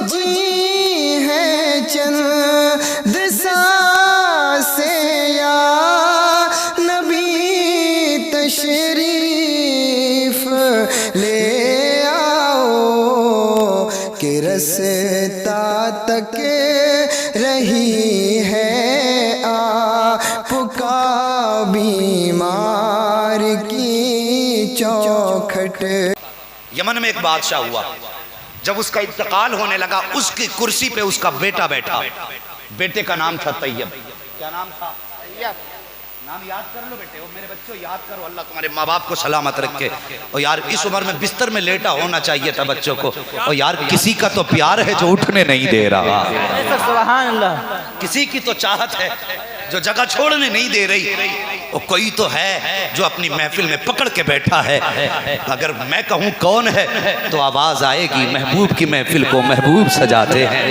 जी है चंद सांसें या नबी तशरीफ ले आओ कि रस्ता तक रही है आपका बीमार की चौखट। यमन में एक बादशाह हुआ, जब उसका इंतकाल होने लगा उसकी कुर्सी पे उसका बेटा बैठा। बेटे का नाम था तैयब। क्या नाम था? नाम याद कर लो बेटे, और मेरे बच्चों याद करो, अल्लाह तुम्हारे माँ बाप को सलामत रखे। और यार इस उम्र में बिस्तर में लेटा होना चाहिए था बच्चों को। और यार किसी का तो प्यार है जो उठने नहीं दे रहा, सुभान अल्लाह। किसी की तो चाहत है जो जगह छोड़ने नहीं दे रही, और कोई तो है जो अपनी महफिल में पकड़ के बैठा है। अगर मैं कहूँ कौन है तो आवाज आएगी, महबूब की महफिल को महबूब सजाते हैं,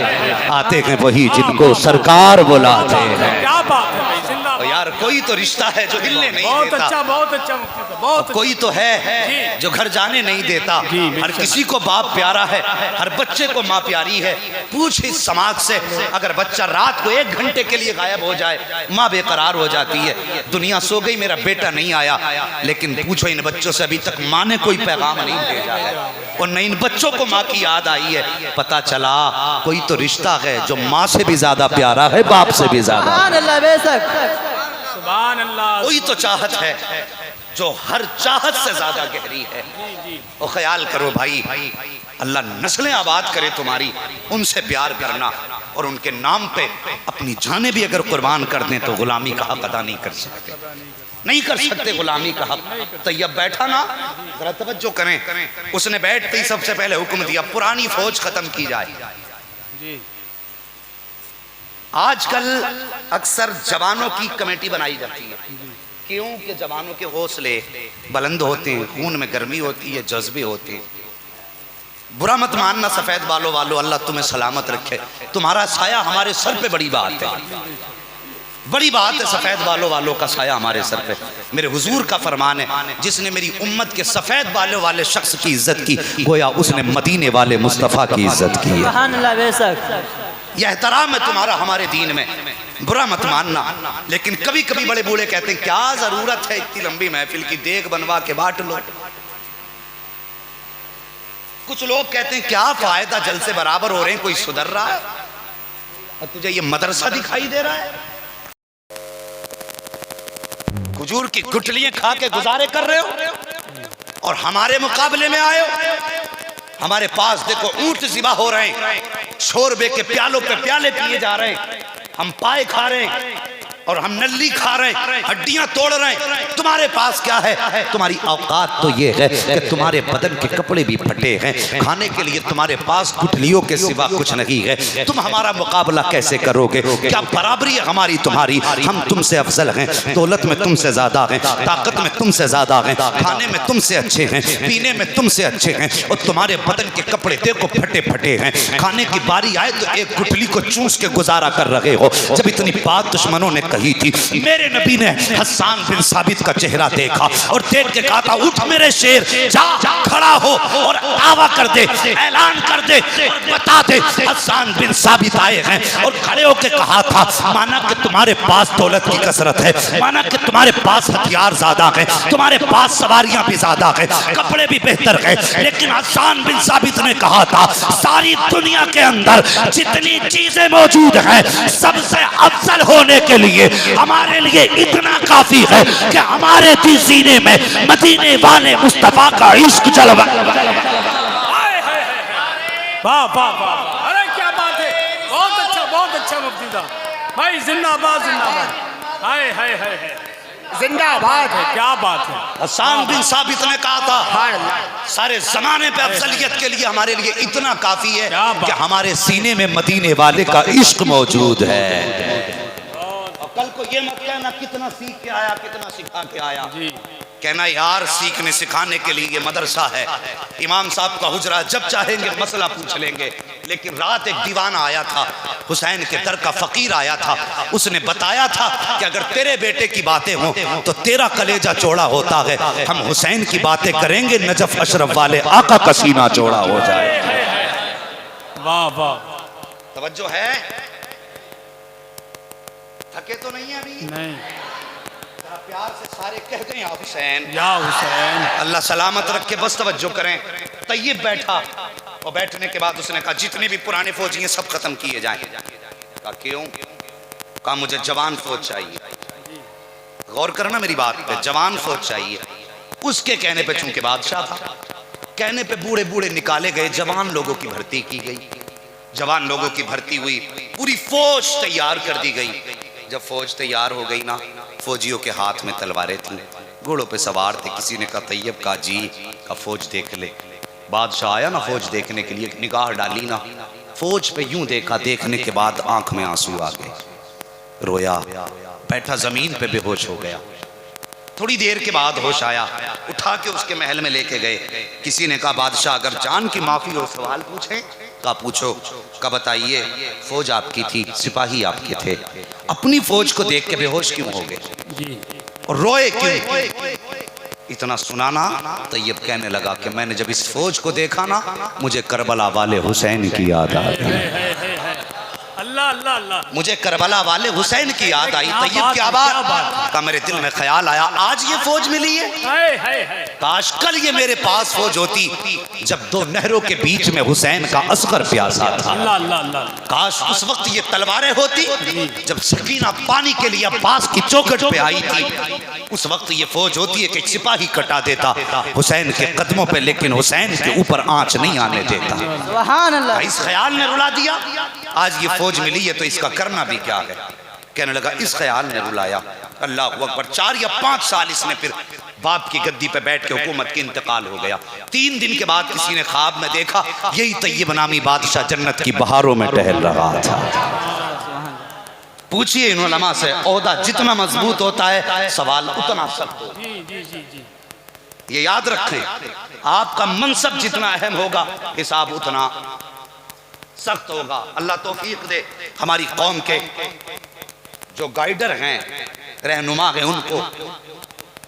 आते हैं वही जिनको सरकार बुलाते हैं। क्या बात है भाई, और यार कोई तो रिश्ता है जो हिलने नहीं बहुत देता। अच्छा, बहुत अच्छा, बहुत कोई तो है जो घर जाने नहीं देता। हर किसी को बाप प्यारा है, हर बच्चे को माँ प्यारी है। पूछ इस समाज से, अगर बच्चा रात को 1 घंटे के लिए गायब हो जाए माँ बेकरार हो जाती है। दुनिया सो गई, मेरा बेटा नहीं आया, लेकिन पूछो इन बच्चों से अभी तक माँ ने कोई पैगाम नहीं भेजा है, और न इन बच्चों को माँ की याद आई है। पता चला कोई तो रिश्ता है जो माँ से भी ज्यादा प्यारा है, बाप से भी ज्यादा। सुभान अल्लाह। कोई तो चाहत है जो हर चाहत से ज्यादा गहरी है। और ख्याल करो भाई, अल्लाह नस्लें आबाद करे तुम्हारी, उनसे प्यार करना और उनके नाम पे अपनी जानें भी अगर कुर्बान कर दें तो गुलामी का हक अदा नहीं कर सकते, नहीं कर सकते गुलामी का हक। तैयब बैठा ना, जरा तवज्जो करें, उसने बैठते ही सबसे पहले हुक्म दिया पुरानी फौज खत्म की जाए। आजकल अक्सर जवानों की कमेटी बनाई जाती है, क्यों कि जवानों के हौसले बुलंद होते हैं, खून में गर्मी होती है, जज्बे होते हैं। बुरा मत मानना सफेद बालों वालों, अल्लाह तुम्हें सलामत रखे। तुम्हारा साया हमारे सर पे बड़ी बात है, बड़ी बात है सफेद बालों वालों का साया हमारे सर पे। मेरे हुजूर का फरमान है, जिसने मेरी उम्मत के सफेद बालों वाले शख्स की इज्जत की, गोया उसने मदीने वाले मुस्तफ़ा की इज्जत की है। यह एहतराम है तुम्हारा हमारे दीन में, बुरा मत मानना। लेकिन कभी कभी बड़े बूढ़े कहते हैं क्या जरूरत है इतनी लंबी महफिल की, देख बनवा के बांट लो। कुछ लोग कहते हैं क्या फायदा, जल से बराबर हो रहे हैं, कोई सुधर रहा है, और तुझे ये मदरसा दिखाई दे रहा है। हुजूर की गुठलियां खा के गुजारे कर रहे हो और हमारे मुकाबले में आए हो। हमारे पास देखो ऊंट ज़िबा हो रहे हैं, शोरबे के प्यालों पे प्याले पिए जा रहे हैं, हम पाए खा रहे हैं और हम नल्ली खा रहे हैं, हड्डियां तोड़ रहे हैं। तुम्हारे पास क्या है? तुम्हारी औकात तो ये है कि तुम्हारे बदन के कपड़े भी फटे हैं, खाने के लिए तुम्हारे पास गुठलियों के सिवा कुछ नहीं है। तुम हमारा मुकाबला कैसे करोगे? क्या बराबरी है हमारी तुम्हारी? हम तुमसे अफजल हैं, दौलत में तुमसे ज्यादा हैं, ताकत में तुमसे ज्यादा हैं, खाने में तुमसे अच्छे हैं, पीने में तुमसे अच्छे हैं, और तुम्हारे बदन के कपड़े देखो फटे फटे हैं। खाने की बारी आए तो एक गुठली को चूस के गुजारा कर रहे हो। जब इतनी बात दुश्मनों ने कही थी, मेरे नबी ने हस्सान बिन साबित का चेहरा देखा और देख के कहा था उठ मेरे शेर, जा खड़ा हो और दावा कर दे, ऐलान कर दे, बता दे हस्सान बिन साबित आए हैं। और खड़े होकर कहा था माना कि तुम्हारे पास दौलत की कसरत है, माना कि तुम्हारे पास हथियार ज्यादा है, तुम्हारे पास सवारियां भी ज्यादा है, कपड़े भी बेहतर है, लेकिन हस्सान बिन साबित ने कहा था सारी दुनिया के अंदर जितनी चीजें मौजूद हैं सबसे अफजल होने के लिए हमारे लिए इतना काफी है कि हमारे दिल सीने में मदीने वाले मुस्तफा का इश्क जलवा। वाह वाह वाह, अरे क्या बात है, बहुत अच्छा मुफ्ती साहब भाई, जिंदाबाद जिंदाबाद, हाय हाय हाय जिंदाबाद है, क्या बात है। हस्सान बिन साबित ने कहा था सारे जमाने पे अफजलियत के लिए हमारे लिए इतना काफी है कि हमारे सीने में मदीने वाले का इश्क मौजूद है। कल को ये मत कहना कितना सीख के आया, कितना सिखा के आया जी। कहना यार सीखने सिखाने के लिए ये मदरसा है, इमाम साहब का हुजरा, जब चाहेंगे मसला पूछ लेंगे। लेकिन रात एक दीवाना आया था, हुसैन के दर का फकीर आया था, उसने बताया था कि अगर तेरे बेटे की बातें हों तो तेरा कलेजा चौड़ा होता है, हम हुसैन की बातें करेंगे नजफ अशरफ वाले आका का सीना चौड़ा हो जाए। वाह वाह। तवज्जो है? थके तो नहीं है अभी? नहीं। जरा प्यार से सारे कह दें या हुसैन। या हुसैन। अल्लाह सलामत रख के बस तवज्जो करें। तैयब बैठा और बैठने के बाद उसने कहा जितने भी पुराने फौजी हैं सब खत्म किए जाएं। कहा क्यों? कहा मुझे जवान फौज चाहिए। गौर करना मेरी बात पे, जवान फौज चाहिए। उसके कहने पे चूंकि बादशाह था, कहने पे बूढ़े बूढ़े निकाले गए, जवान लोगों की भर्ती की गई। जवान लोगों की भर्ती हुई, पूरी फौज तैयार कर दी गई। जब फौज तैयार हो गई ना, फौजियों के हाथ में तलवारें थी, घोड़ों पे सवार थे। किसी ने कहा तैयब का जी का फौज देख ले। बादशाह आया ना फौज देखने के लिए, निगाह डाली ना फौज पे, यूं देखा, देखने के बाद आंख में आंसू आ गए, रोया, बैठा जमीन पे बेहोश हो गया। थोड़ी देर के बाद होश आया, उठा के उसके महल में लेके गए। किसी ने कहा बादशाह अगर जान की माफी हो सवाल पूछे? कहा पूछो। कहा बताइए फौज आपकी थी, सिपाही आपके थे, अपनी फौज को देख के बेहोश क्यों हो गए जी। और रोए क्यों? इतना सुनाना तैयब कहने लगा कि मैंने जब इस फौज को देखा ना, मुझे करबला वाले हुसैन की याद आ गई। अल्लाह अल्लाह अल्लाह। मुझे करबला वाले हुसैन की याद आई। तैयब की आवाज़ का मेरे दिल में ख्याल आया, आज ये फौज मिली है, काश कल ये मेरे पास फौज होती जब दो नहरों के बीच में हुसैन का असगर प्यासा था। अल्लाह अल्लाह अल्लाह। काश उस वक्त ये तलवारें होती जब सकीना पानी के लिए अब्बास की चौखट पे आई थी। उस वक्त ये फौज होती है कि सिपाही कटा देता हुसैन के कदमों पे, लेकिन हुसैन के ऊपर आंच नहीं आने देता। सुभान अल्लाह। इस ख्याल ने रुला दिया। आज ये फौज मिली है तो इसका करना भी क्या है? कहने लगा इस ख्याल ने रुलाया। अल्लाह अकबर। 4 या 5 साल इसने फिर बाप की गद्दी पे बैठ के हुकूमत की इंतकाल हो गया। 3 दिन के बाद किसी ने ख्वाब में देखा यही तैयब नामी बादशाह जन्नत की बहारों में टहल रहा था। पूछिए इन उलमा से, ओहदा जितना मजबूत होता है सवाल उतना सख्त होता है। जी जी जी जी। ये याद रखें, आपका मनसब जितना अहम होगा हिसाब उतना सख्त होगा। अल्लाह तौफीक दे हमारी कौम के जो गाइडर हैं, रहनुमा हैं, उनको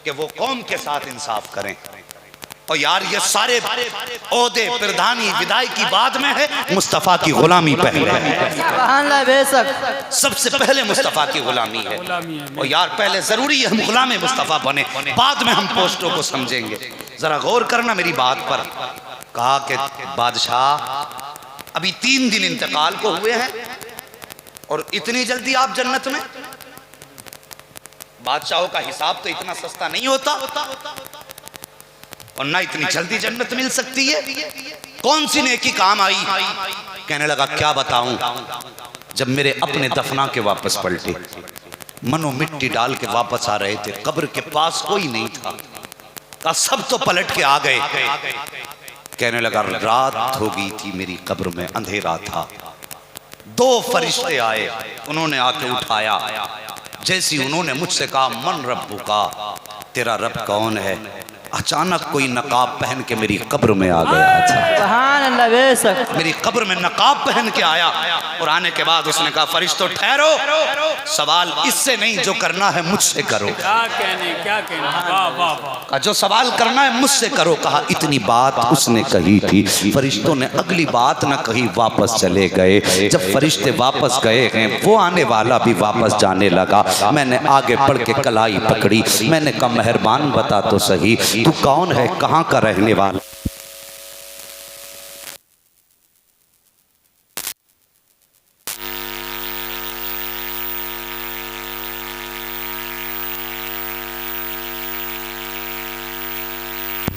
कि वो कौम के साथ इंसाफ करें। और यार ये सारे ओहदे प्रधानी विधायकी बाद में है, मुस्तफ़ा की गुलामी पहले है। सुभान अल्लाह। बेशक सबसे पहले मुस्तफ़ा की गुलामी है। और यार पहले जरूरी है हम गुलाम मुस्तफ़ा बने, बाद में हम पोस्टों को समझेंगे। जरा गौर करना मेरी बात पर। कहा कि बादशाह अभी 3 दिन इंतकाल को हुए हैं और इतनी जल्दी आप जन्नत में? बादशाहों का हिसाब तो इतना सस्ता नहीं होता और ना इतनी जल्दी जन्नत मिल सकती है। कौन सी नेकी काम आई? कहने लगा क्या बताऊं, जब मेरे अपने दफना के वापस पलटे, मनो मिट्टी डाल के वापस आ रहे थे, कब्र के पास कोई नहीं था, का सब तो पलट के आ गए। कहने लगा रात हो गई थी, मेरी कब्र में अंधेरा था। 2 फरिश्ते आए, उन्होंने आके उठाया। जैसी उन्होंने मुझसे कहा मन रब्बु का, तेरा रब कौन है, अचानक कोई नकाब पहन के मेरी कब्र में आ गया था। सुभान अल्लाह। बेशक मेरी कब्र में नकाब पहन के आया और आने के बाद उसने कहा फरिश्तों ठहरो, सवाल इससे नहीं, जो करना है मुझसे करो। क्या कहने क्या कहने। वाह वाह वाह। कहा जो सवाल करना है मुझसे करो। कहा इतनी बात उसने कही थी, फरिश्तों ने अगली बात न कही, वापस चले गए। जब फरिश्ते वापस गए हैं, वो आने वाला भी वापस जाने लगा। मैंने आगे बढ़ के कलाई पकड़ी, मैंने कहा मेहरबान बता तो सही, तू कौन है, कहाँ का रहने वाला?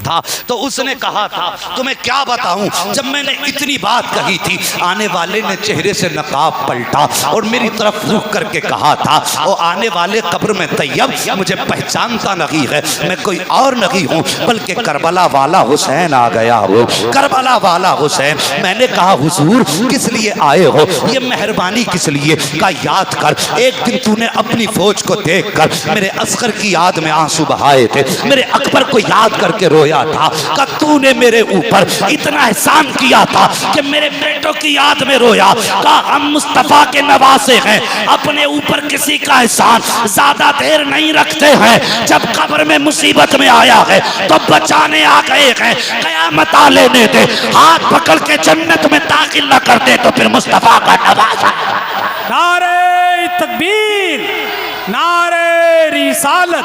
था तो उसने कहा था तुम्हें क्या बताऊं, जब मैंने इतनी बात कही थी, आने वाले ने चेहरे से नकाब पलटा और मेरी तरफ रुख करके कहा था, और आने वाले कब्र में तैयब मुझे पहचानता नहीं है, मैं कोई और नहीं हूं बल्कि करबला वाला हुसैन आ गया हो, करबला वाला हुसैन। मैंने कहा हुजूर किस लिए आए हो, ये मेहरबानी किस लिए? का याद कर, एक दिन तूने अपनी फौज को देखकर मेरे असगर की याद में आंसू बहाए थे, मेरे अकबर को याद करके रोया था। का तूने मेरे ऊपर इतना एहसान किया था कि मेरे बेटों की याद में रोया। कहा हम मुस्तफा के नवासे हैं, अपने ऊपर किसी का एहसान ज्यादा देर नहीं रखते हैं। जब कब्र में मुसीबत में आया है तो बचाने आ गए हैं, कयामत आ लेने दे, हाथ पकड़ के जन्नत में दाखिल न करते तो फिर मुस्तफा का नवासा। नारे तकबीर, नारे रिसालत,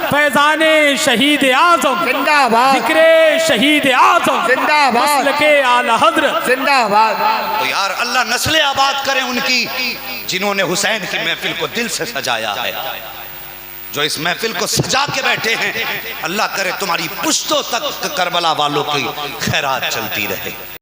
फैजाने शहीद आजम जिंदाबाद, जिक्रे शहीद आजम जिंदाबाद, मसलके आला हज़रत जिंदाबाद। तो यार अल्लाह नस्लें आबाद करें उनकी जिन्होंने हुसैन की महफिल को दिल से सजाया है, जो इस महफिल को सजा के बैठे हैं। अल्लाह करे तुम्हारी पुश्तों तक करबला वालों की खैरात चलती रहे।